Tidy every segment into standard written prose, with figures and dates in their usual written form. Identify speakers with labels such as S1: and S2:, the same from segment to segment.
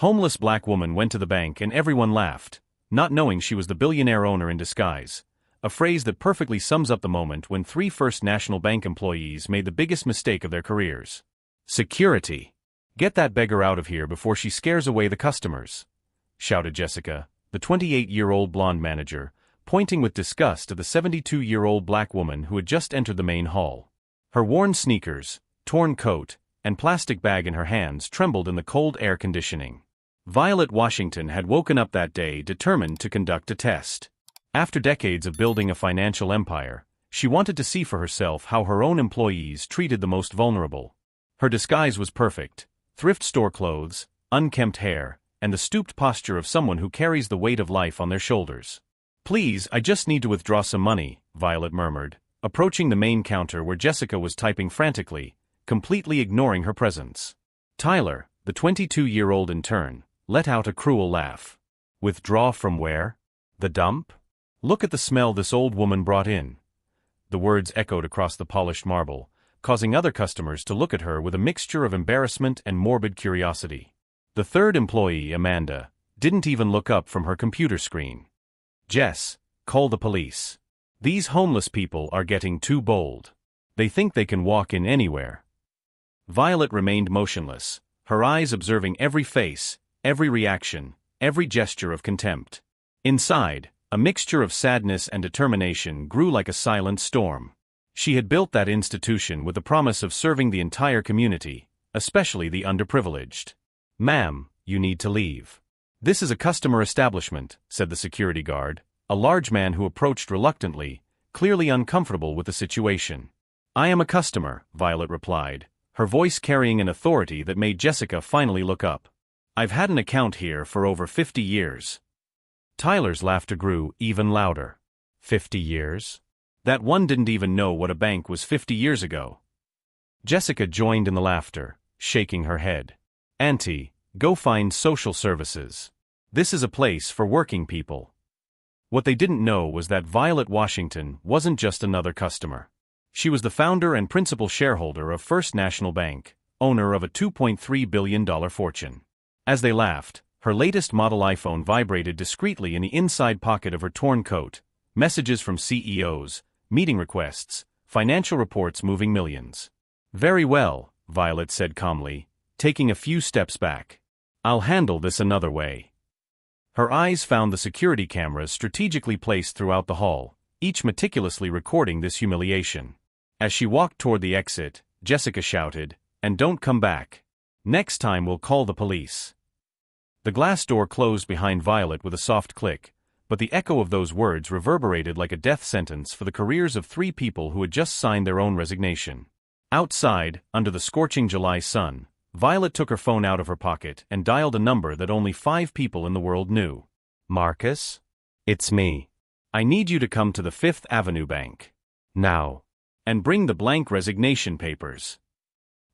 S1: Homeless black woman went to the bank and everyone laughed, not knowing she was the billionaire owner in disguise. A phrase that perfectly sums up the moment when three First National Bank employees made the biggest mistake of their careers. "Security! Get that beggar out of here before she scares away the customers," shouted Jessica, the 28-year-old blonde manager, pointing with disgust at the 72-year-old black woman who had just entered the main hall. Her worn sneakers, torn coat, and plastic bag in her hands trembled in the cold air conditioning. Violet Washington had woken up that day determined to conduct a test. After decades of building a financial empire, she wanted to see for herself how her own employees treated the most vulnerable. Her disguise was perfect: thrift store clothes, unkempt hair, and the stooped posture of someone who carries the weight of life on their shoulders. "Please, I just need to withdraw some money," Violet murmured, approaching the main counter where Jessica was typing frantically, completely ignoring her presence. Tyler, the 22-year-old intern, let out a cruel laugh. "Withdraw from where? The dump? Look at the smell this old woman brought in." The words echoed across the polished marble, causing other customers to look at her with a mixture of embarrassment and morbid curiosity. The third employee, Amanda, didn't even look up from her computer screen. "Jess, call the police. These homeless people are getting too bold. They think they can walk in anywhere." Violet remained motionless, her eyes observing every face, every reaction, every gesture of contempt. Inside, a mixture of sadness and determination grew like a silent storm. She had built that institution with the promise of serving the entire community, especially the underprivileged. "Ma'am, you need to leave. This is a customer establishment," said the security guard, a large man who approached reluctantly, clearly uncomfortable with the situation. "I am a customer," Violet replied, her voice carrying an authority that made Jessica finally look up. "I've had an account here for over 50 years. Tyler's laughter grew even louder. 50 years? That one didn't even know what a bank was 50 years ago. Jessica joined in the laughter, shaking her head. "Auntie, go find social services. This is a place for working people." What they didn't know was that Violet Washington wasn't just another customer. She was the founder and principal shareholder of First National Bank, owner of a $2.3 billion fortune. As they laughed, her latest model iPhone vibrated discreetly in the inside pocket of her torn coat. Messages from CEOs, meeting requests, financial reports moving millions. "Very well," Violet said calmly, taking a few steps back. "I'll handle this another way." Her eyes found the security cameras strategically placed throughout the hall, each meticulously recording this humiliation. As she walked toward the exit, Jessica shouted, "And don't come back. Next time we'll call the police." The glass door closed behind Violet with a soft click, but the echo of those words reverberated like a death sentence for the careers of three people who had just signed their own resignation. Outside, under the scorching July sun, Violet took her phone out of her pocket and dialed a number that only 5 people in the world knew. "Marcus? It's me. I need you to come to the Fifth Avenue Bank. Now. And bring the blank resignation papers.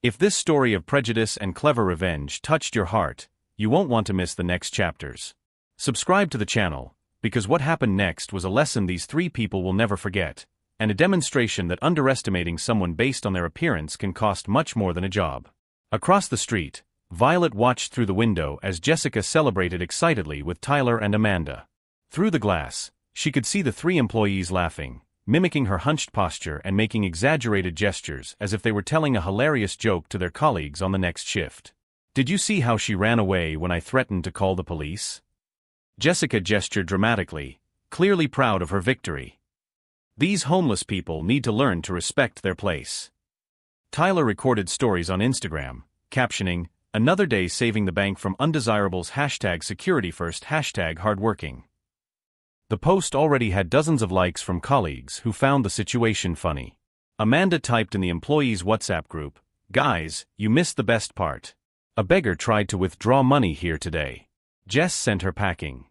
S1: If this story of prejudice and clever revenge touched your heart, you won't want to miss the next chapters. Subscribe to the channel, because what happened next was a lesson these 3 people will never forget, and a demonstration that underestimating someone based on their appearance can cost much more than a job. Across the street, Violet watched through the window as Jessica celebrated excitedly with Tyler and Amanda. Through the glass, she could see the 3 employees laughing, mimicking her hunched posture and making exaggerated gestures as if they were telling a hilarious joke to their colleagues on the next shift. "Did you see how she ran away when I threatened to call the police?" Jessica gestured dramatically, clearly proud of her victory. These homeless people need to learn to respect their place. Tyler recorded stories on Instagram, captioning, "Another day saving the bank from undesirables #securityfirst #hardworking." The post already had dozens of likes from colleagues who found the situation funny. Amanda typed in the employees' WhatsApp group, "Guys, you missed the best part. A beggar tried to withdraw money here today." Jess sent her packing.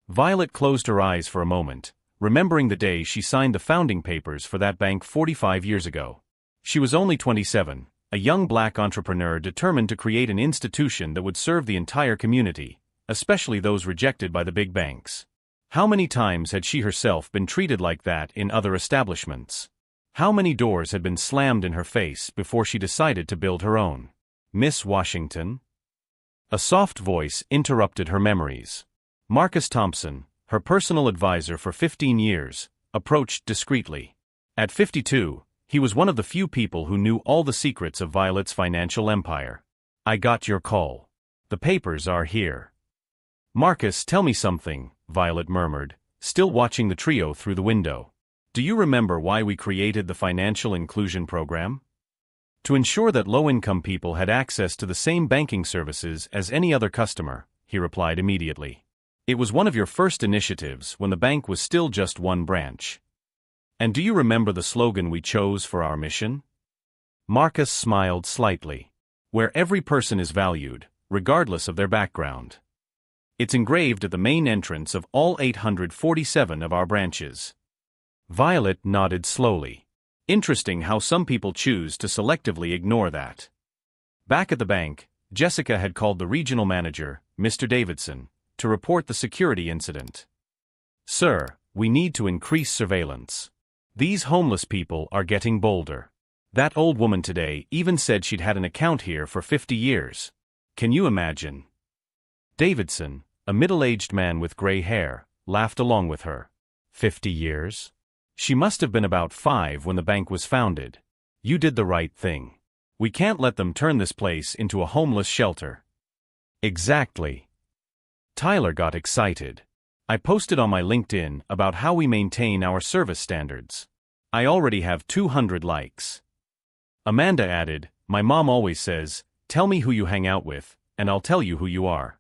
S1: Violet closed her eyes for a moment, remembering the day she signed the founding papers for that bank 45 years ago. She was only 27, a young black entrepreneur determined to create an institution that would serve the entire community, especially those rejected by the big banks. How many times had she herself been treated like that in other establishments? How many doors had been slammed in her face before she decided to build her own? "Miss Washington?" A soft voice interrupted her memories. Marcus Thompson, her personal advisor for 15 years, approached discreetly. At 52, he was one of the few people who knew all the secrets of Violet's financial empire. "I got your call. The papers are here." "Marcus, tell me something," Violet murmured, still watching the trio through the window. "Do you remember why we created the Financial Inclusion Program?" "To ensure that low-income people had access to the same banking services as any other customer," he replied immediately. "It was one of your first initiatives when the bank was still just one branch. And do you remember the slogan we chose for our mission?" Marcus smiled slightly. "Where every person is valued, regardless of their background." "It's engraved at the main entrance of all 847 of our branches." Violet nodded slowly. Interesting how some people choose to selectively ignore that. Back at the bank, Jessica had called the regional manager, Mr. Davidson, to report the security incident. "Sir, we need to increase surveillance. These homeless people are getting bolder. That old woman today even said she'd had an account here for 50 years. Can you imagine?" Davidson, a middle-aged man with gray hair, laughed along with her. 50 years? She must have been about 5 when the bank was founded. "You did the right thing. We can't let them turn this place into a homeless shelter." "Exactly." Tyler got excited. "I posted on my LinkedIn about how we maintain our service standards. I already have 200 likes." Amanda added, "My mom always says, 'Tell me who you hang out with, and I'll tell you who you are.'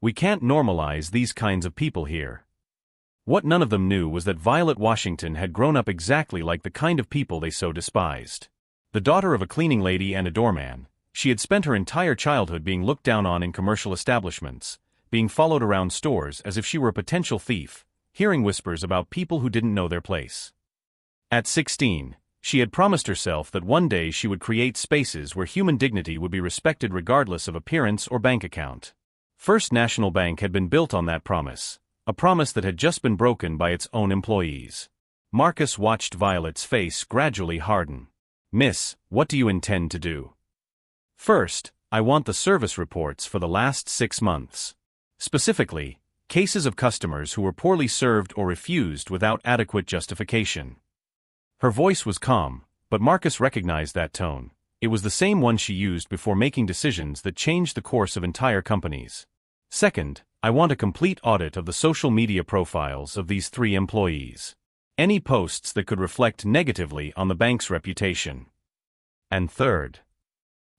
S1: We can't normalize these kinds of people here." What none of them knew was that Violet Washington had grown up exactly like the kind of people they so despised. The daughter of a cleaning lady and a doorman, she had spent her entire childhood being looked down on in commercial establishments, being followed around stores as if she were a potential thief, hearing whispers about people who didn't know their place. At 16, she had promised herself that one day she would create spaces where human dignity would be respected regardless of appearance or bank account. First National Bank had been built on that promise, a promise that had just been broken by its own employees. Marcus watched Violet's face gradually harden. "Miss, what do you intend to do?" "First, I want the service reports for the last 6 months. Specifically, cases of customers who were poorly served or refused without adequate justification." Her voice was calm, but Marcus recognized that tone. It was the same one she used before making decisions that changed the course of entire companies. "Second, I want a complete audit of the social media profiles of these 3 employees. Any posts that could reflect negatively on the bank's reputation." "And third?"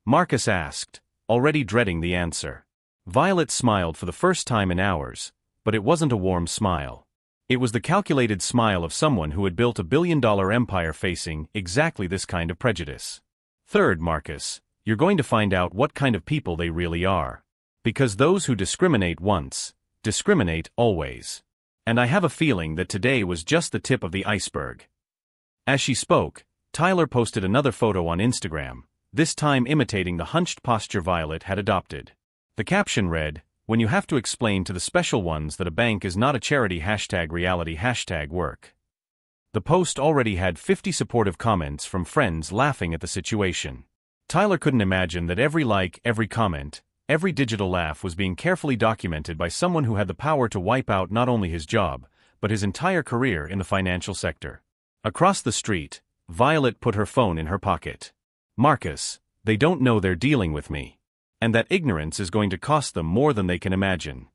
S1: Marcus asked, already dreading the answer. Violet smiled for the first time in hours, but it wasn't a warm smile. It was the calculated smile of someone who had built a billion-dollar empire facing exactly this kind of prejudice. "Third, Marcus, you're going to find out what kind of people they really are. Because those who discriminate once, discriminate always. And I have a feeling that today was just the tip of the iceberg." As she spoke, Tyler posted another photo on Instagram, this time imitating the hunched posture Violet had adopted. The caption read, "When you have to explain to the special ones that a bank is not a charity #reality #work." The post already had 50 supportive comments from friends laughing at the situation. Tyler couldn't imagine that every like, every comment, every digital laugh was being carefully documented by someone who had the power to wipe out not only his job, but his entire career in the financial sector. Across the street, Violet put her phone in her pocket. "Marcus, they don't know they're dealing with me. And that ignorance is going to cost them more than they can imagine."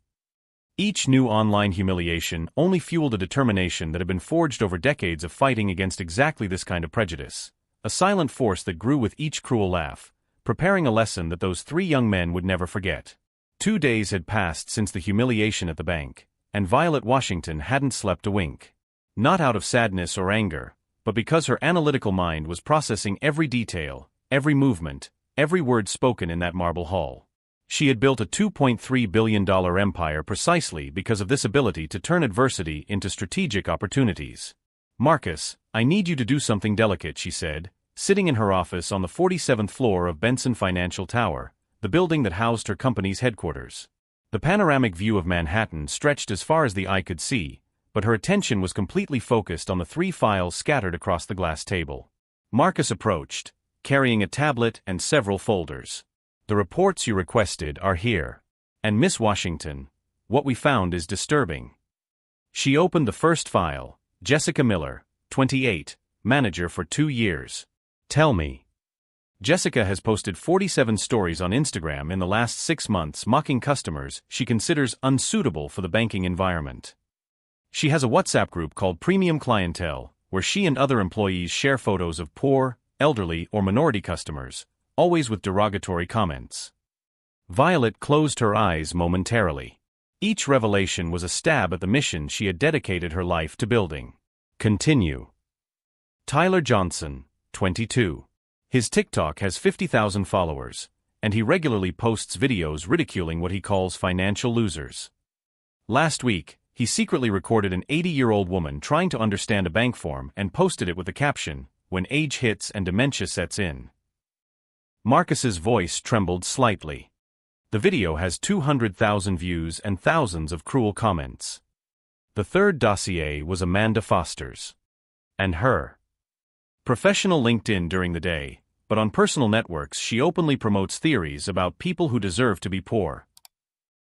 S1: Each new online humiliation only fueled a determination that had been forged over decades of fighting against exactly this kind of prejudice, a silent force that grew with each cruel laugh, preparing a lesson that those 3 young men would never forget. 2 days had passed since the humiliation at the bank, and Violet Washington hadn't slept a wink. Not out of sadness or anger, but because her analytical mind was processing every detail, every movement, every word spoken in that marble hall. She had built a $2.3 billion empire precisely because of this ability to turn adversity into strategic opportunities. "Marcus, I need you to do something delicate," she said, sitting in her office on the 47th floor of Benson Financial Tower, the building that housed her company's headquarters. The panoramic view of Manhattan stretched as far as the eye could see, but her attention was completely focused on the 3 files scattered across the glass table. Marcus approached, carrying a tablet and several folders. The reports you requested are here. And Miss Washington, what we found is disturbing. She opened the first file. Jessica Miller, 28, manager for 2 years. Tell me. Jessica has posted 47 stories on Instagram in the last 6 months mocking customers she considers unsuitable for the banking environment. She has a WhatsApp group called Premium Clientele, where she and other employees share photos of poor, elderly, or minority customers, always with derogatory comments. Violet closed her eyes momentarily. Each revelation was a stab at the mission she had dedicated her life to building. Continue. Tyler Johnson, 22. His TikTok has 50,000 followers, and he regularly posts videos ridiculing what he calls financial losers. Last week, he secretly recorded an 80-year-old woman trying to understand a bank form and posted it with the caption, "When age hits and dementia sets in." Marcus's voice trembled slightly. The video has 200,000 views and thousands of cruel comments. The third dossier was Amanda Foster's. And her. Professional LinkedIn during the day, but on personal networks she openly promotes theories about people who deserve to be poor.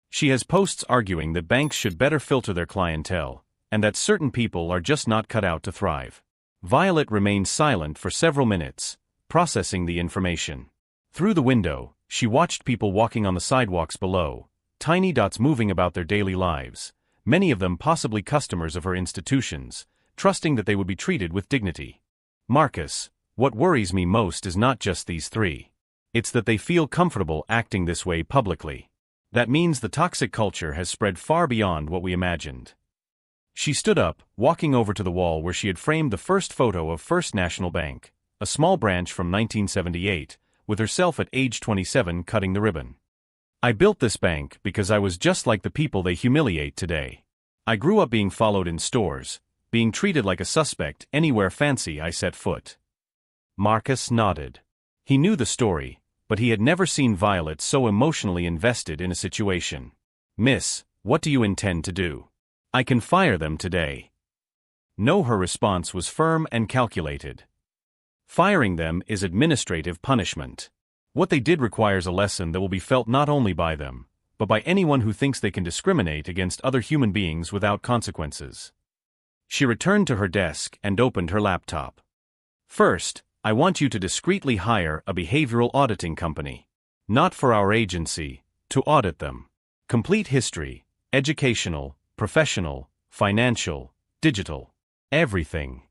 S1: She has posts arguing that banks should better filter their clientele, and that certain people are just not cut out to thrive. Violet remained silent for several minutes, processing the information. Through the window, she watched people walking on the sidewalks below, tiny dots moving about their daily lives, many of them possibly customers of her institutions, trusting that they would be treated with dignity. Marcus, what worries me most is not just these three. It's that they feel comfortable acting this way publicly. That means the toxic culture has spread far beyond what we imagined. She stood up, walking over to the wall where she had framed the first photo of First National Bank, a small branch from 1978, with herself at age 27 cutting the ribbon. I built this bank because I was just like the people they humiliate today. I grew up being followed in stores, being treated like a suspect anywhere fancy I set foot. Marcus nodded. He knew the story, but he had never seen Violet so emotionally invested in a situation. "Miss, what do you intend to do? I can fire them today." No, her response was firm and calculated. Firing them is administrative punishment. What they did requires a lesson that will be felt not only by them, but by anyone who thinks they can discriminate against other human beings without consequences. She returned to her desk and opened her laptop. "First, I want you to discreetly hire a behavioral auditing company. Not for our agency, to audit them. Complete history, educational, professional, financial, digital, everything.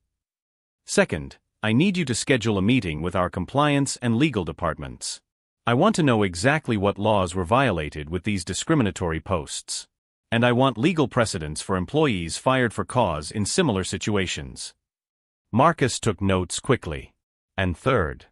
S1: Second, I need you to schedule a meeting with our compliance and legal departments. I want to know exactly what laws were violated with these discriminatory posts. And I want legal precedents for employees fired for cause in similar situations." Marcus took notes quickly. And third.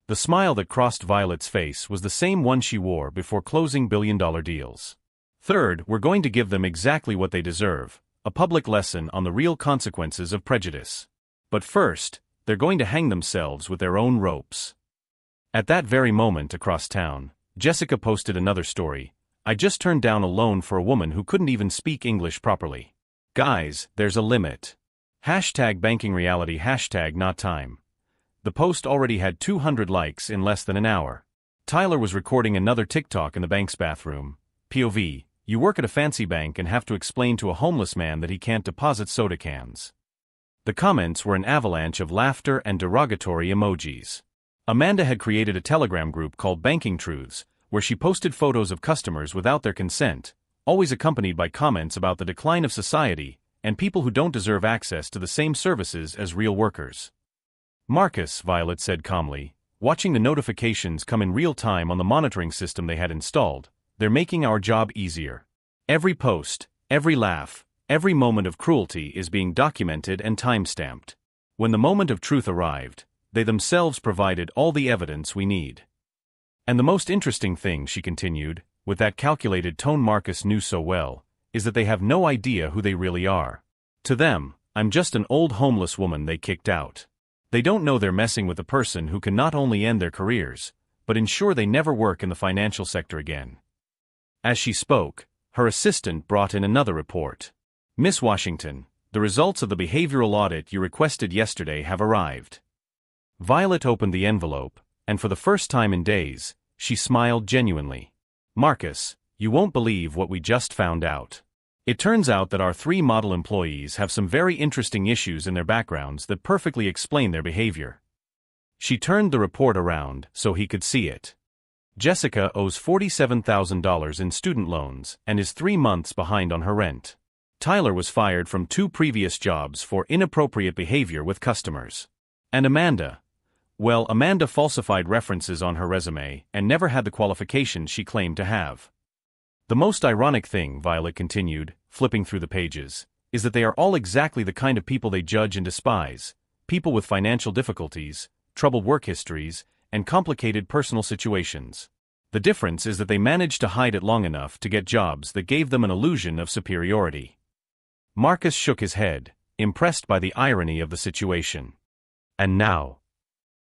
S1: The smile that crossed Violet's face was the same one she wore before closing billion-dollar deals. "Third, we're going to give them exactly what they deserve, a public lesson on the real consequences of prejudice. But first, they're going to hang themselves with their own ropes." At that very moment across town, Jessica posted another story. "I just turned down a loan for a woman who couldn't even speak English properly. Guys, there's a limit. #BankingReality #NotTime. The post already had 200 likes in less than an hour. Tyler was recording another TikTok in the bank's bathroom. POV, you work at a fancy bank and have to explain to a homeless man that he can't deposit soda cans. The comments were an avalanche of laughter and derogatory emojis. Amanda had created a Telegram group called Banking Truths, where she posted photos of customers without their consent, always accompanied by comments about the decline of society and people who don't deserve access to the same services as real workers. "Marcus," Violet said calmly, watching the notifications come in real time on the monitoring system they had installed, "they're making our job easier. Every post, every laugh, every moment of cruelty is being documented and time-stamped. When the moment of truth arrived, they themselves provided all the evidence we need. And the most interesting thing," she continued, with that calculated tone Marcus knew so well, "is that they have no idea who they really are. To them, I'm just an old homeless woman they kicked out. They don't know they're messing with a person who can not only end their careers, but ensure they never work in the financial sector again." As she spoke, her assistant brought in another report. "Miss Washington, the results of the behavioral audit you requested yesterday have arrived." Violet opened the envelope, and for the first time in days, she smiled genuinely. "Marcus, you won't believe what we just found out. It turns out that our 3 model employees have some very interesting issues in their backgrounds that perfectly explain their behavior." She turned the report around so he could see it. Jessica owes $47,000 in student loans and is 3 months behind on her rent. Tyler was fired from 2 previous jobs for inappropriate behavior with customers. And Amanda? Well, Amanda falsified references on her resume and never had the qualifications she claimed to have. The most ironic thing, Violet continued, flipping through the pages, is that they are all exactly the kind of people they judge and despise: people with financial difficulties, troubled work histories, and complicated personal situations. The difference is that they managed to hide it long enough to get jobs that gave them an illusion of superiority. Marcus shook his head, impressed by the irony of the situation. And now?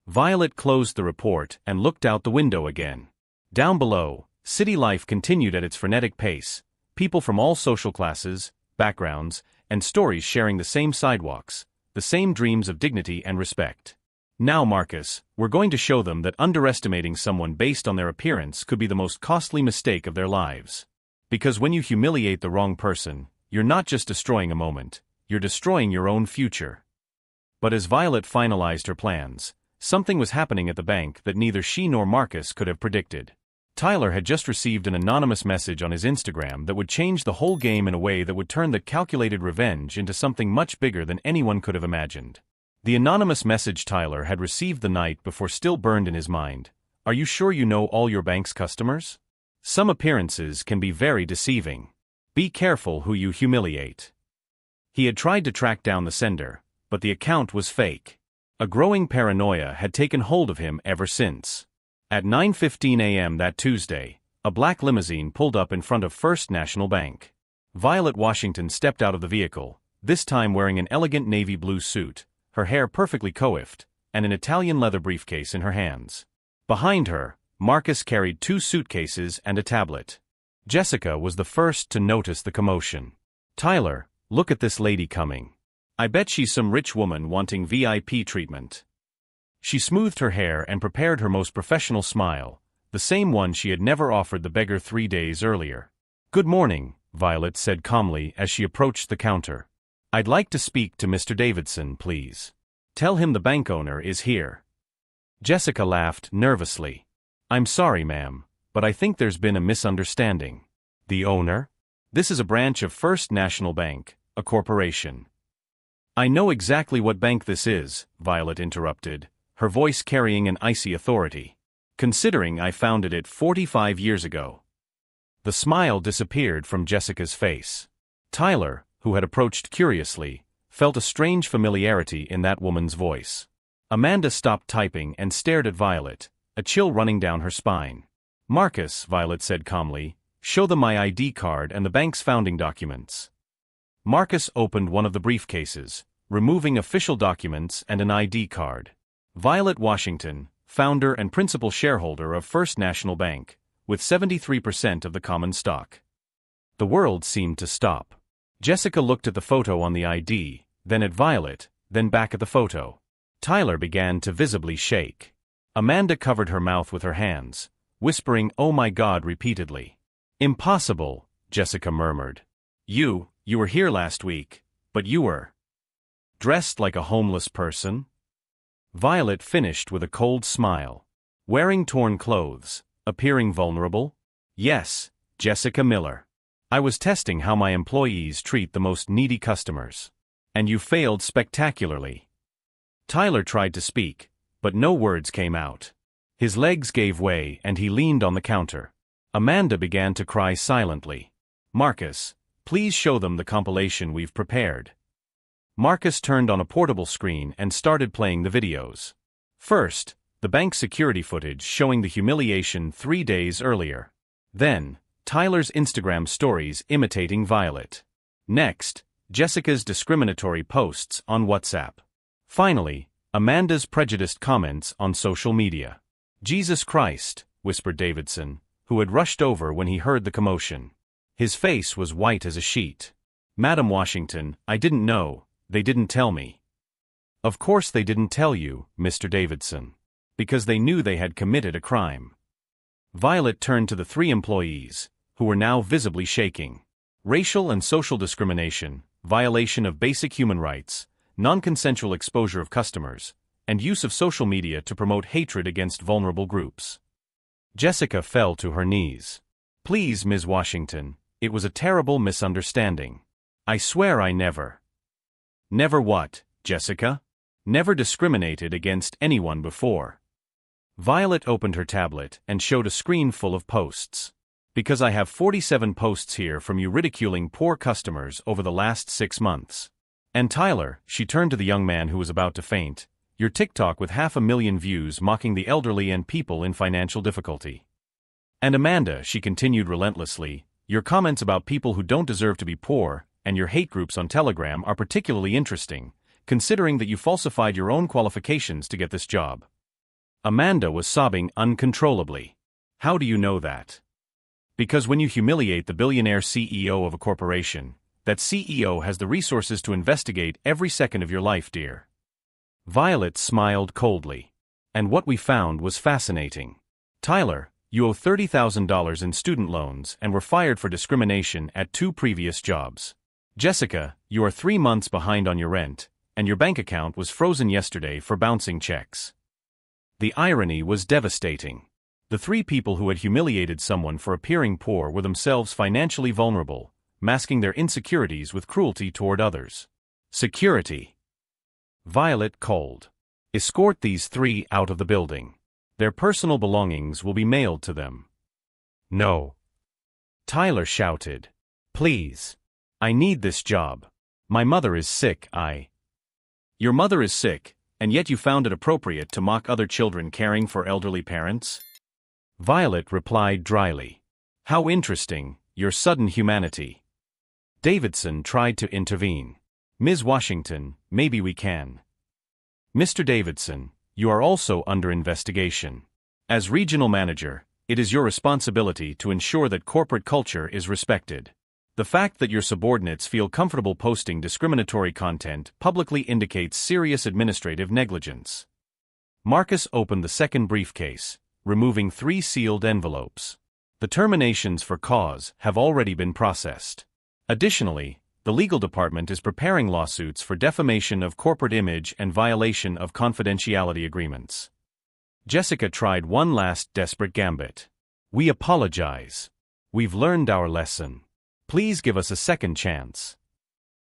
S1: Violet closed the report and looked out the window again. Down below, city life continued at its frenetic pace, people from all social classes, backgrounds, and stories sharing the same sidewalks, the same dreams of dignity and respect. Now, Marcus, we're going to show them that underestimating someone based on their appearance could be the most costly mistake of their lives. Because when you humiliate the wrong person, you're not just destroying a moment, you're destroying your own future. But as Violet finalized her plans, something was happening at the bank that neither she nor Marcus could have predicted. Tyler had just received an anonymous message on his Instagram that would change the whole game in a way that would turn the calculated revenge into something much bigger than anyone could have imagined. The anonymous message Tyler had received the night before still burned in his mind. "Are you sure you know all your bank's customers? Some appearances can be very deceiving. Be careful who you humiliate." He had tried to track down the sender, but the account was fake. A growing paranoia had taken hold of him ever since. At 9:15 a.m. that Tuesday, a black limousine pulled up in front of First National Bank. Violet Washington stepped out of the vehicle, this time wearing an elegant navy blue suit, her hair perfectly coiffed, and an Italian leather briefcase in her hands. Behind her, Marcus carried 2 suitcases and a tablet. Jessica was the first to notice the commotion. "Tyler, look at this lady coming. I bet she's some rich woman wanting VIP treatment." She smoothed her hair and prepared her most professional smile, the same one she had never offered the beggar 3 days earlier. "Good morning," Violet said calmly as she approached the counter. "I'd like to speak to Mr. Davidson, please. Tell him the bank owner is here." Jessica laughed nervously. "I'm sorry, ma'am, but I think there's been a misunderstanding. The owner? This is a branch of First National Bank, a corporation." "I know exactly what bank this is," Violet interrupted, her voice carrying an icy authority. "Considering I founded it 45 years ago." The smile disappeared from Jessica's face. Tyler, who had approached curiously, felt a strange familiarity in that woman's voice. Amanda stopped typing and stared at Violet, a chill running down her spine. "Marcus," Violet said calmly, "show them my ID card and the bank's founding documents." Marcus opened one of the briefcases, removing official documents and an ID card. Violet Washington, founder and principal shareholder of First National Bank, with 73% of the common stock. The world seemed to stop. Jessica looked at the photo on the ID, then at Violet, then back at the photo. Tyler began to visibly shake. Amanda covered her mouth with her hands, whispering "Oh my God" repeatedly. "Impossible," Jessica murmured. You were here last week, but you were dressed like a homeless person?" Violet finished with a cold smile. "Wearing torn clothes, appearing vulnerable?" "Yes, Jessica Miller. I was testing how my employees treat the most needy customers. And you failed spectacularly." Tyler tried to speak, but no words came out. His legs gave way and he leaned on the counter. Amanda began to cry silently. "Marcus, please show them the compilation we've prepared." Marcus turned on a portable screen and started playing the videos. First, the bank security footage showing the humiliation 3 days earlier. Then, Tyler's Instagram stories imitating Violet. Next, Jessica's discriminatory posts on WhatsApp. Finally, Amanda's prejudiced comments on social media. "Jesus Christ," whispered Davidson, who had rushed over when he heard the commotion. His face was white as a sheet. "Madam Washington, I didn't know, they didn't tell me." "Of course they didn't tell you, Mr. Davidson. Because they knew they had committed a crime." Violet turned to the three employees, who were now visibly shaking. Racial and social discrimination, violation of basic human rights, non-consensual exposure of customers, and use of social media to promote hatred against vulnerable groups. Jessica fell to her knees. "Please, Ms. Washington, it was a terrible misunderstanding. I swear I never." "Never what, Jessica?" "Never discriminated against anyone before." Violet opened her tablet and showed a screen full of posts. "Because I have 47 posts here from you ridiculing poor customers over the last 6 months. And Tyler," she turned to the young man who was about to faint, "your TikTok with 500,000 views mocking the elderly and people in financial difficulty. And Amanda," she continued relentlessly, "your comments about people who don't deserve to be poor, and your hate groups on Telegram are particularly interesting, considering that you falsified your own qualifications to get this job." Amanda was sobbing uncontrollably. "How do you know that?" "Because when you humiliate the billionaire CEO of a corporation, that CEO has the resources to investigate every second of your life, dear." Violet smiled coldly. "And what we found was fascinating. Tyler, you owe $30,000 in student loans and were fired for discrimination at 2 previous jobs. Jessica, you are 3 months behind on your rent, and your bank account was frozen yesterday for bouncing checks." The irony was devastating. The 3 people who had humiliated someone for appearing poor were themselves financially vulnerable, masking their insecurities with cruelty toward others. "Security." Violet called. "Escort these 3 out of the building. Their personal belongings will be mailed to them." "No." Tyler shouted. "Please. I need this job. My mother is sick, Your mother is sick, and yet you found it appropriate to mock other children caring for elderly parents?" Violet replied dryly. "How interesting, your sudden humanity." Davidson tried to intervene. "Ms. Washington, maybe we can." "Mr. Davidson, you are also under investigation. As regional manager, it is your responsibility to ensure that corporate culture is respected. The fact that your subordinates feel comfortable posting discriminatory content publicly indicates serious administrative negligence." Marcus opened the second briefcase, removing 3 sealed envelopes. "The terminations for cause have already been processed. Additionally, the legal department is preparing lawsuits for defamation of corporate image and violation of confidentiality agreements." Jessica tried one last desperate gambit. "We apologize. We've learned our lesson. Please give us a second chance."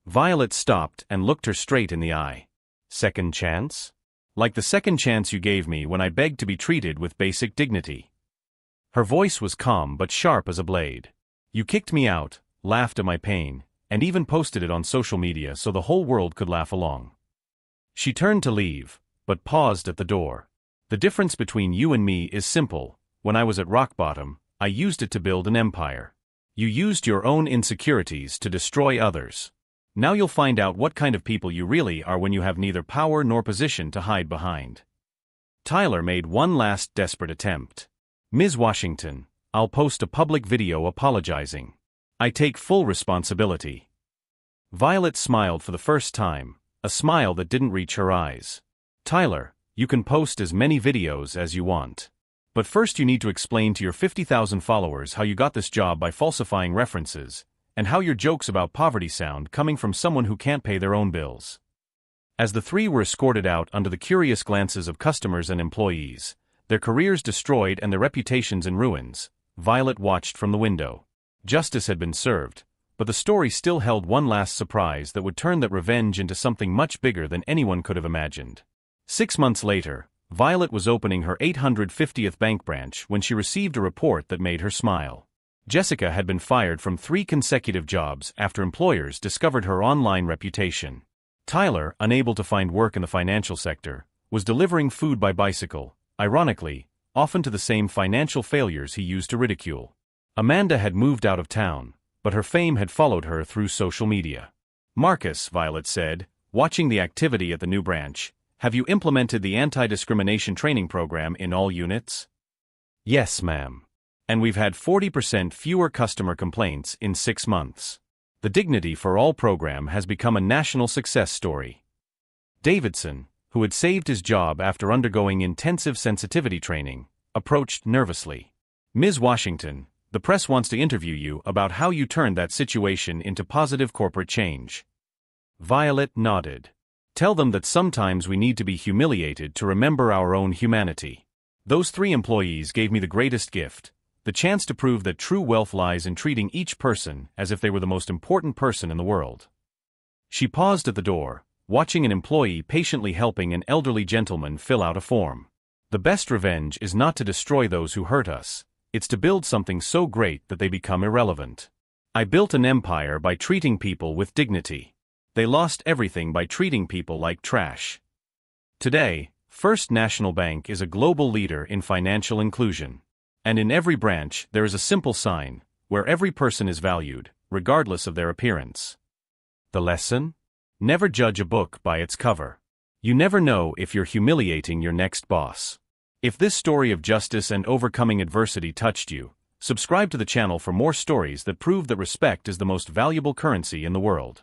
S1: Violet stopped and looked her straight in the eye. "Second chance? Like the second chance you gave me when I begged to be treated with basic dignity." Her voice was calm but sharp as a blade. "You kicked me out, laughed at my pain, and even posted it on social media so the whole world could laugh along." She turned to leave, but paused at the door. "The difference between you and me is simple. When I was at rock bottom, I used it to build an empire. You used your own insecurities to destroy others. Now you'll find out what kind of people you really are when you have neither power nor position to hide behind." Tyler made one last desperate attempt. "Ms. Washington, I'll post a public video apologizing. I take full responsibility." Violet smiled for the first time, a smile that didn't reach her eyes. "Tyler, you can post as many videos as you want. But first you need to explain to your 50,000 followers how you got this job by falsifying references, and how your jokes about poverty sound coming from someone who can't pay their own bills." As the 3 were escorted out under the curious glances of customers and employees, their careers destroyed and their reputations in ruins, Violet watched from the window. Justice had been served, but the story still held one last surprise that would turn that revenge into something much bigger than anyone could have imagined. 6 months later, Violet was opening her 850th bank branch when she received a report that made her smile. Jessica had been fired from 3 consecutive jobs after employers discovered her online reputation. Tyler, unable to find work in the financial sector, was delivering food by bicycle, ironically, often to the same financial failures he used to ridicule. Amanda had moved out of town, but her fame had followed her through social media. "Marcus," Violet said, watching the activity at the new branch, "have you implemented the anti-discrimination training program in all units?" "Yes, ma'am. And we've had 40% fewer customer complaints in 6 months. The Dignity for All program has become a national success story." Davidson, who had saved his job after undergoing intensive sensitivity training, approached nervously. Ms. Washington, the press wants to interview you about how you turned that situation into positive corporate change. Violet nodded. Tell them that sometimes we need to be humiliated to remember our own humanity. Those 3 employees gave me the greatest gift, the chance to prove that true wealth lies in treating each person as if they were the most important person in the world. She paused at the door, watching an employee patiently helping an elderly gentleman fill out a form. The best revenge is not to destroy those who hurt us, it's to build something so great that they become irrelevant. I built an empire by treating people with dignity. They lost everything by treating people like trash. Today, First National Bank is a global leader in financial inclusion. And in every branch there is a simple sign, where every person is valued, regardless of their appearance. The lesson? Never judge a book by its cover. You never know if you're humiliating your next boss. If this story of justice and overcoming adversity touched you, subscribe to the channel for more stories that prove that respect is the most valuable currency in the world.